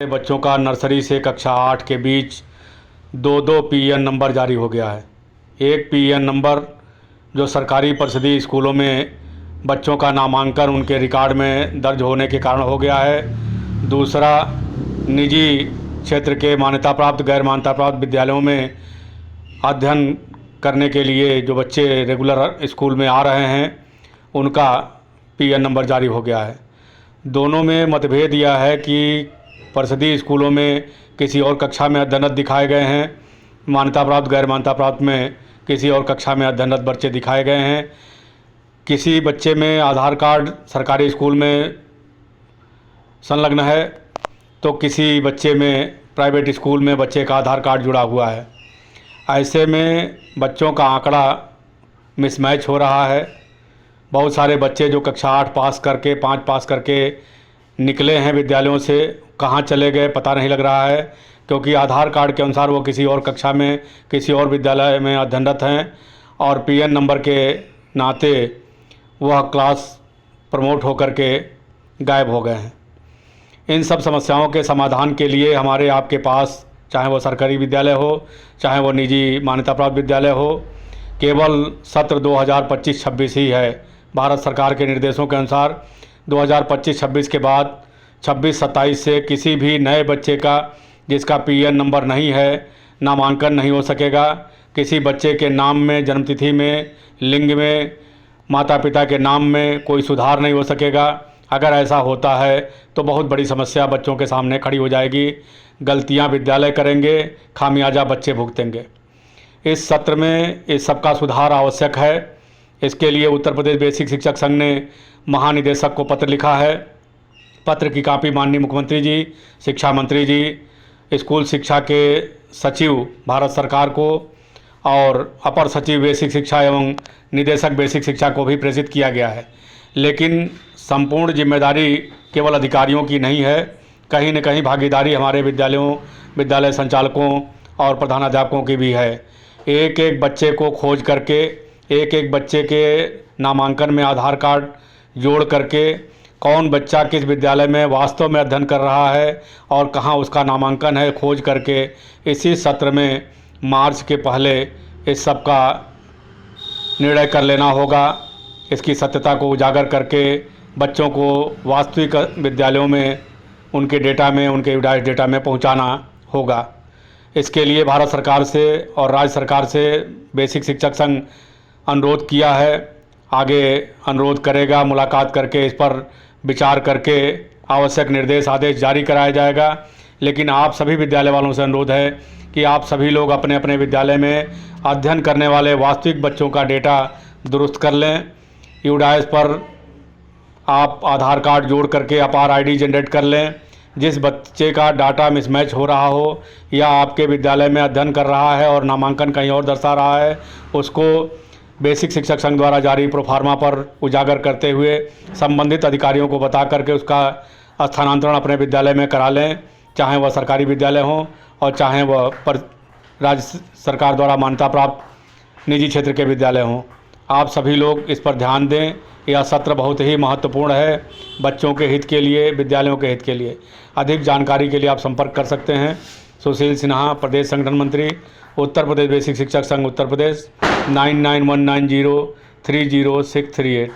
बच्चों का नर्सरी से कक्षा 8 के बीच दो दो पीएन नंबर जारी हो गया है। एक पीएन नंबर जो सरकारी परिषदीय स्कूलों में बच्चों का नामांकन उनके रिकॉर्ड में दर्ज होने के कारण हो गया है। दूसरा, निजी क्षेत्र के मान्यता प्राप्त गैर मान्यता प्राप्त विद्यालयों में अध्ययन करने के लिए जो बच्चे रेगुलर स्कूल में आ रहे हैं उनका पीएन नंबर जारी हो गया है। दोनों में मतभेद यह है कि परिषदीय स्कूलों में किसी और कक्षा में अध्ययनरत दिखाए गए हैं, मान्यता प्राप्त गैर मान्यता प्राप्त में किसी और कक्षा में अध्ययनरत बच्चे दिखाए गए हैं। किसी बच्चे में आधार कार्ड सरकारी स्कूल में संलग्न है तो किसी बच्चे में प्राइवेट स्कूल में बच्चे का आधार कार्ड जुड़ा हुआ है। ऐसे में बच्चों का आंकड़ा मिसमैच हो रहा है। बहुत सारे बच्चे जो कक्षा 8 पास करके 5 पास करके निकले हैं विद्यालयों से, कहाँ चले गए पता नहीं लग रहा है, क्योंकि आधार कार्ड के अनुसार वो किसी और कक्षा में किसी और विद्यालय में अध्ययनरत हैं और पीएन नंबर के नाते वह क्लास प्रमोट होकर के गायब हो गए हैं। इन सब समस्याओं के समाधान के लिए हमारे आपके पास, चाहे वो सरकारी विद्यालय हो चाहे वो निजी मान्यता प्राप्त विद्यालय हो, केवल सत्र 2025-26 ही है। भारत सरकार के निर्देशों के अनुसार 2025-26 के बाद 26-27 से किसी भी नए बच्चे का जिसका पीएन नंबर नहीं है नामांकन नहीं हो सकेगा। किसी बच्चे के नाम में, जन्मतिथि में, लिंग में, माता पिता के नाम में कोई सुधार नहीं हो सकेगा। अगर ऐसा होता है तो बहुत बड़ी समस्या बच्चों के सामने खड़ी हो जाएगी। गलतियां विद्यालय करेंगे, खामियाजा बच्चे भुगतेंगे। इस सत्र में इस सब का सुधार आवश्यक है। इसके लिए उत्तर प्रदेश बेसिक शिक्षक संघ ने महानिदेशक को पत्र लिखा है। पत्र की कॉपी माननीय मुख्यमंत्री जी, शिक्षा मंत्री जी, स्कूल शिक्षा के सचिव भारत सरकार को और अपर सचिव बेसिक शिक्षा एवं निदेशक बेसिक शिक्षा को भी प्रेषित किया गया है। लेकिन संपूर्ण जिम्मेदारी केवल अधिकारियों की नहीं है, कहीं न कहीं भागीदारी हमारे विद्यालयों, विद्यालय संचालकों और प्रधानाध्यापकों की भी है। एक एक बच्चे को खोज करके, एक एक बच्चे के नामांकन में आधार कार्ड जोड़ करके कौन बच्चा किस विद्यालय में वास्तव में अध्ययन कर रहा है और कहाँ उसका नामांकन है, खोज करके इसी सत्र में मार्च के पहले इस सब का निर्णय कर लेना होगा। इसकी सत्यता को उजागर करके बच्चों को वास्तविक विद्यालयों में उनके डेटा में, उनके UDAIS डेटा में पहुंचाना होगा। इसके लिए भारत सरकार से और राज्य सरकार से बेसिक शिक्षक संघ अनुरोध किया है, आगे अनुरोध करेगा। मुलाकात करके इस पर विचार करके आवश्यक निर्देश आदेश जारी कराया जाएगा। लेकिन आप सभी विद्यालय वालों से अनुरोध है कि आप सभी लोग अपने अपने विद्यालय में अध्ययन करने वाले वास्तविक बच्चों का डेटा दुरुस्त कर लें। UDAIS पर आप आधार कार्ड जोड़ करके अपार ID जनरेट कर लें। जिस बच्चे का डाटा मिसमैच हो रहा हो या आपके विद्यालय में अध्ययन कर रहा है और नामांकन कहीं और दर्शा रहा है, उसको बेसिक शिक्षक संघ द्वारा जारी प्रोफार्मा पर उजागर करते हुए संबंधित अधिकारियों को बता करके उसका स्थानांतरण अपने विद्यालय में करा लें, चाहे वह सरकारी विद्यालय हो और चाहे वह राज्य सरकार द्वारा मान्यता प्राप्त निजी क्षेत्र के विद्यालय हों। आप सभी लोग इस पर ध्यान दें। यह सत्र बहुत ही महत्वपूर्ण है बच्चों के हित के लिए, विद्यालयों के हित के लिए। अधिक जानकारी के लिए आप संपर्क कर सकते हैं। सुशील सिन्हा, प्रदेश संगठन मंत्री, उत्तर प्रदेश बेसिक शिक्षक संघ उत्तर प्रदेश, 9919030638।